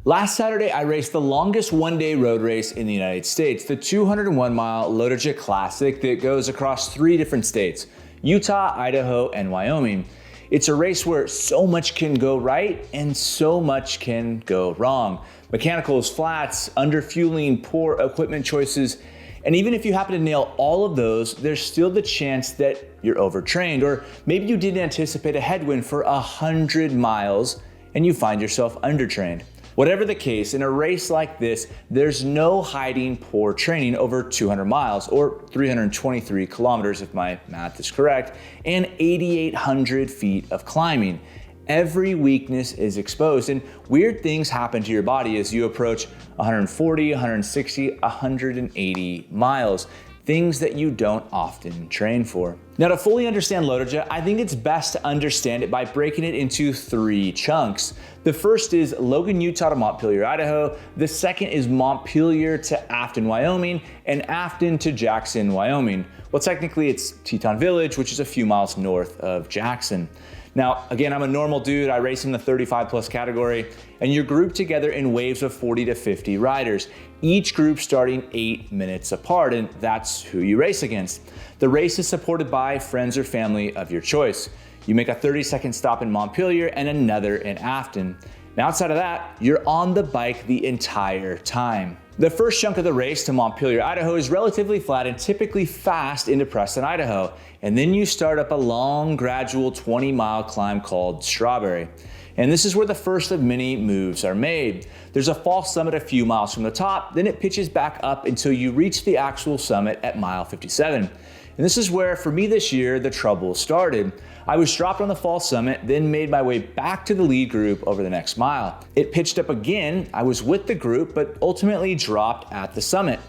Last Saturday, I raced the longest one-day road race in the United States, the 201-mile LOTOJA Classic that goes across 3 different states, Utah, Idaho, and Wyoming. It's a race where so much can go right and so much can go wrong. Mechanicals, flats, underfueling, poor equipment choices, and even if you happen to nail all of those, there's still the chance that you're overtrained, or maybe you didn't anticipate a headwind for 100 miles and you find yourself undertrained. Whatever the case, in a race like this, there's no hiding poor training over 200 miles, or 323 kilometers if my math is correct, and 8,800 feet of climbing. Every weakness is exposed, and weird things happen to your body as you approach 140, 160, 180 miles. Things that you don't often train for. Now, to fully understand LOTOJA, I think it's best to understand it by breaking it into 3 chunks. The first is Logan, Utah to Montpelier, Idaho. The second is Montpelier to Afton, Wyoming, and Afton to Jackson, Wyoming. Well, technically it's Teton Village, which is a few miles north of Jackson. Now, again, I'm a normal dude. I race in the 35 plus category, and you're grouped together in waves of 40 to 50 riders, each group starting 8 minutes apart, and that's who you race against. The race is supported by friends or family of your choice. You make a 30-second stop in Montpelier and another in Afton. Now, outside of that, you're on the bike the entire time. The first chunk of the race to Montpelier, Idaho is relatively flat and typically fast into Preston, Idaho. And then you start up a long, gradual 20-mile climb called Strawberry. And this is where the first of many moves are made. There's a false summit a few miles from the top, then it pitches back up until you reach the actual summit at mile 57. And this is where, for me this year, the trouble started. I was dropped on the false summit, then made my way back to the lead group over the next mile. It pitched up again, I was with the group, but ultimately dropped at the summit.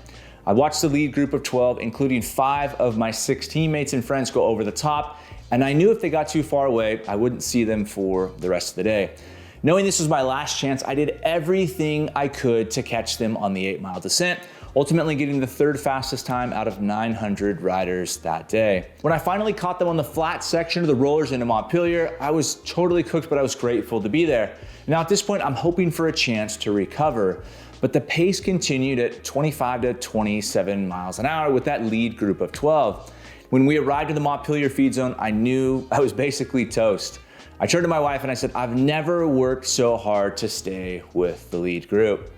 I watched the lead group of 12, including 5 of my 6 teammates and friends, go over the top, and I knew if they got too far away, I wouldn't see them for the rest of the day. Knowing this was my last chance, I did everything I could to catch them on the 8-mile descent, ultimately getting the 3rd fastest time out of 900 riders that day. When I finally caught them on the flat section of the rollers into Montpelier, I was totally cooked, but I was grateful to be there. Now at this point, I'm hoping for a chance to recover, but the pace continued at 25 to 27 miles an hour with that lead group of 12. When we arrived in the Montpelier feed zone, I knew I was basically toast. I turned to my wife and I said, I've never worked so hard to stay with the lead group.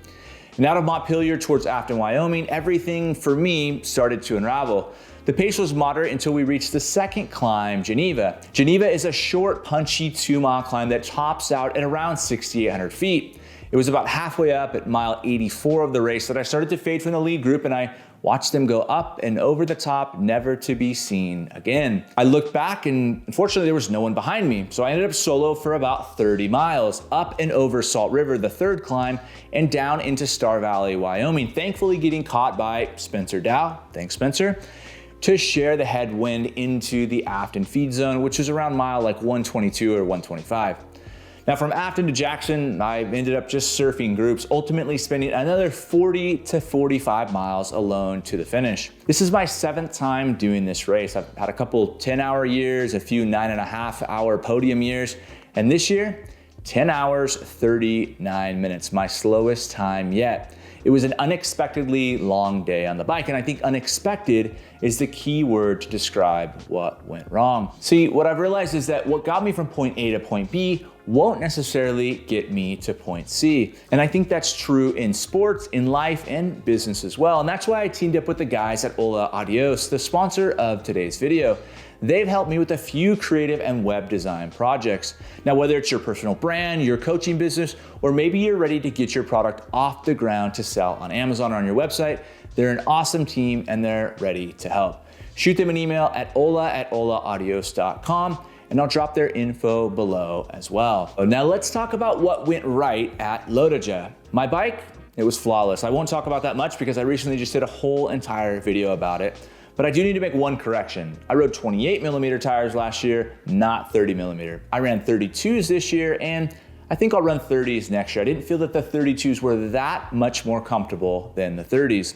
And out of Montpelier towards Afton, Wyoming, everything for me started to unravel. The pace was moderate until we reached the second climb, Geneva. Geneva is a short, punchy 2-mile climb that tops out at around 6,800 feet. It was about halfway up at mile 84 of the race that I started to fade from the lead group, and I watched them go up and over the top, never to be seen again. I looked back and unfortunately there was no one behind me. So I ended up solo for about 30 miles, up and over Salt River, the 3rd climb, and down into Star Valley, Wyoming, thankfully getting caught by Spencer Dow, thanks Spencer, to share the headwind into the Afton feed zone, which was around mile like 122 or 125. Now from Afton to Jackson, I ended up just surfing groups, ultimately spending another 40 to 45 miles alone to the finish. This is my 7th time doing this race. I've had a couple 10-hour years, a few 9.5-hour podium years, and this year, 10 hours, 39 minutes, my slowest time yet. It was an unexpectedly long day on the bike, and I think unexpected is the key word to describe what went wrong. See, what I've realized is that what got me from point A to point B won't necessarily get me to point C. And I think that's true in sports, in life, and business as well. And that's why I teamed up with the guys at LOTOJA, the sponsor of today's video. They've helped me with a few creative and web design projects. Now, whether it's your personal brand, your coaching business, or maybe you're ready to get your product off the ground to sell on Amazon or on your website, they're an awesome team and they're ready to help. Shoot them an email at ola@olaaudios.com and I'll drop their info below as well. Now let's talk about what went right at LOTOJA. My bike, it was flawless. I won't talk about that much because I recently just did a whole entire video about it. But I do need to make one correction. I rode 28mm tires last year, not 30mm. I ran 32s this year, and I think I'll run 30s next year. I didn't feel that the 32s were that much more comfortable than the 30s.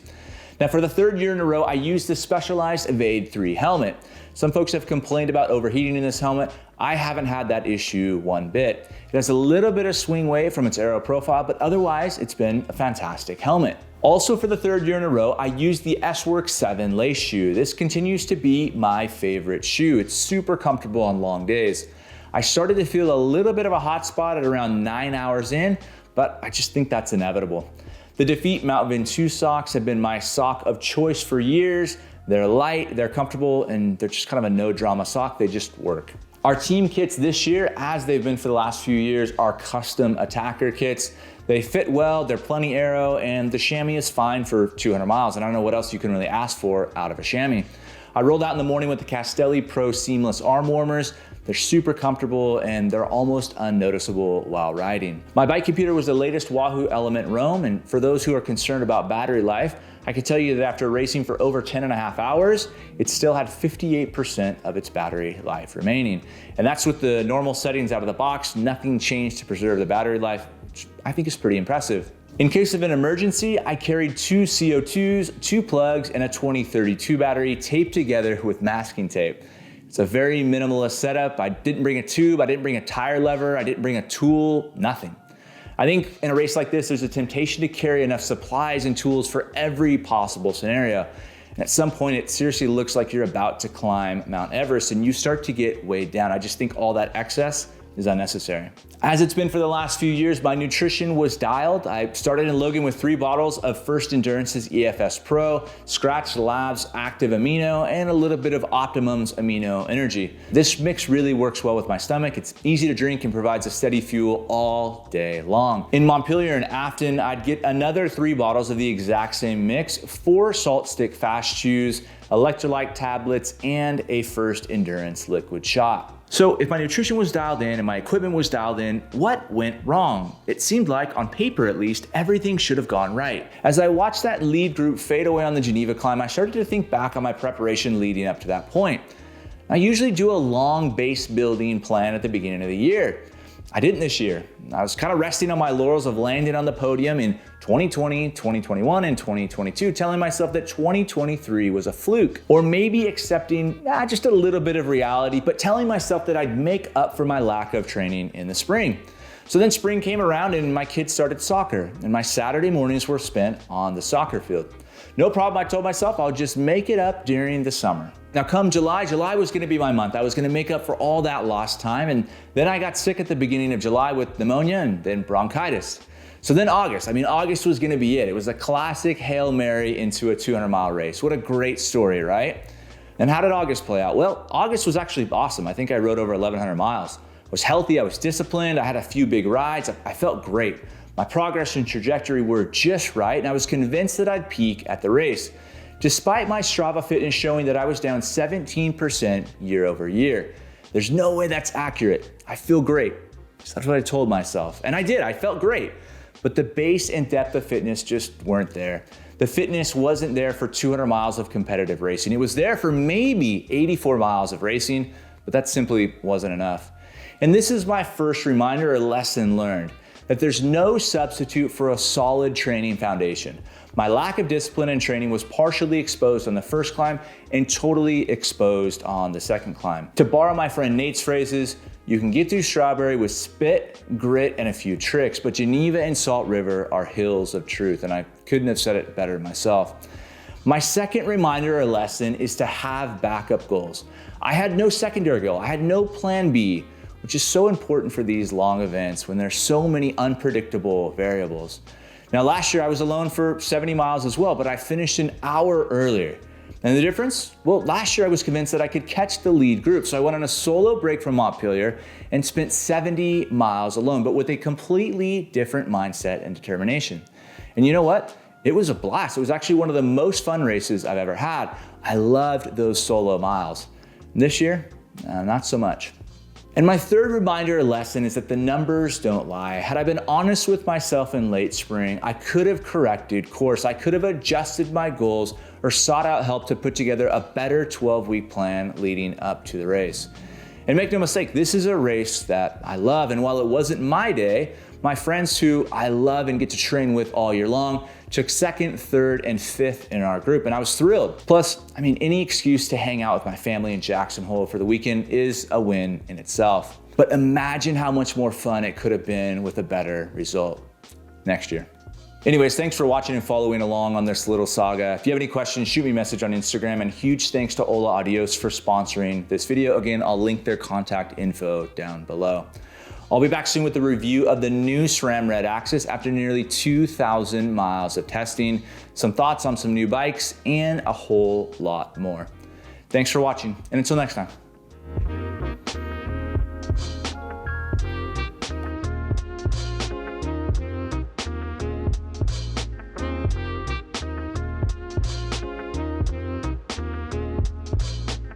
Now for the third year in a row, I used the Specialized Evade 3 helmet. Some folks have complained about overheating in this helmet. I haven't had that issue one bit. It has a little bit of swing weight from its aero profile, but otherwise it's been a fantastic helmet. Also for the third year in a row, I used the S-Works 7 lace shoe. This continues to be my favorite shoe. It's super comfortable on long days. I started to feel a little bit of a hot spot at around 9 hours in, but I just think that's inevitable. The Defeat Mount Ventoux socks have been my sock of choice for years. They're light, they're comfortable, and they're just kind of a no drama sock. They just work. Our team kits this year, as they've been for the last few years, are custom attacker kits. They fit well, they're plenty aero, and the chamois is fine for 200 miles. And I don't know what else you can really ask for out of a chamois. I rolled out in the morning with the Castelli Pro Seamless arm warmers. They're super comfortable and they're almost unnoticeable while riding. My bike computer was the latest Wahoo Element Roam, and for those who are concerned about battery life, I can tell you that after racing for over 10.5 hours, it still had 58% of its battery life remaining. And that's with the normal settings out of the box. Nothing changed to preserve the battery life, which I think is pretty impressive. In case of an emergency, I carried 2 CO2s, 2 plugs, and a 2032 battery taped together with masking tape. It's a very minimalist setup. I didn't bring a tube, I didn't bring a tire lever, I didn't bring a tool, nothing. I think in a race like this, there's a temptation to carry enough supplies and tools for every possible scenario. And at some point, it seriously looks like you're about to climb Mount Everest and you start to get weighed down. I just think all that excess is unnecessary. As it's been for the last few years, my nutrition was dialed. I started in Logan with 3 bottles of First Endurance's EFS Pro, Scratch Labs Active Amino, and a little bit of Optimum's Amino Energy. This mix really works well with my stomach. It's easy to drink and provides a steady fuel all day long. In Montpelier and Afton, I'd get another 3 bottles of the exact same mix, 4 Salt Stick Fast Chews, electrolyte tablets, and a First Endurance liquid shot. So if my nutrition was dialed in and my equipment was dialed in, what went wrong? It seemed like, on paper at least, everything should have gone right. As I watched that lead group fade away on the Geneva climb, I started to think back on my preparation leading up to that point. I usually do a long base building plan at the beginning of the year. I didn't this year. I was kind of resting on my laurels of landing on the podium in 2020, 2021, and 2022, telling myself that 2023 was a fluke. Or maybe accepting just a little bit of reality, but telling myself that I'd make up for my lack of training in the spring. So then spring came around and my kids started soccer, and my Saturday mornings were spent on the soccer field. No problem, I told myself I'll just make it up during the summer. Now come July was gonna be my month. I was gonna make up for all that lost time, and then I got sick at the beginning of July with pneumonia and then bronchitis. So then August was gonna be it. It was a classic Hail Mary into a 200-mile race. What a great story, right? And how did August play out? Well, August was actually awesome. I think I rode over 1,100 miles. I was healthy, I was disciplined, I had a few big rides, I felt great. My progress and trajectory were just right, and I was convinced that I'd peak at the race, despite my Strava fitness showing that I was down 17% year over year. There's no way that's accurate. I feel great. So that's what I told myself. And I did, I felt great. But the base and depth of fitness just weren't there. The fitness wasn't there for 200 miles of competitive racing. It was there for maybe 84 miles of racing, but that simply wasn't enough. And this is my first reminder or lesson learned, that there's no substitute for a solid training foundation. My lack of discipline and training was partially exposed on the first climb and totally exposed on the second climb. To borrow my friend Nate's phrases, you can get through Strawberry with spit, grit, and a few tricks, but Geneva and Salt River are hills of truth, and I couldn't have said it better myself. My second reminder or lesson is to have backup goals. I had no secondary goal, I had no plan B, which is so important for these long events when there's so many unpredictable variables. Now last year I was alone for 70 miles as well, but I finished an hour earlier. And the difference? Well, last year I was convinced that I could catch the lead group, so I went on a solo break from Montpelier and spent 70 miles alone, but with a completely different mindset and determination. And you know what? It was a blast. It was actually one of the most fun races I've ever had. I loved those solo miles. This year, not so much. And my third reminder or lesson is that the numbers don't lie. Had I been honest with myself in late spring, I could have corrected course. I could have adjusted my goals or sought out help to put together a better 12-week plan leading up to the race. And make no mistake, this is a race that I love. And while it wasn't my day, My friends who I love and get to train with all year long took 2nd, 3rd, and 5th in our group, and I was thrilled. Plus, I mean, any excuse to hang out with my family in Jackson Hole for the weekend is a win in itself. But imagine how much more fun it could have been with a better result next year. Anyways, thanks for watching and following along on this little saga. If you have any questions, shoot me a message on Instagram, and huge thanks to Ola Audios for sponsoring this video. Again, I'll link their contact info down below. I'll be back soon with a review of the new SRAM Red Axis after nearly 2,000 miles of testing, some thoughts on some new bikes, and a whole lot more. Thanks for watching, and until next time.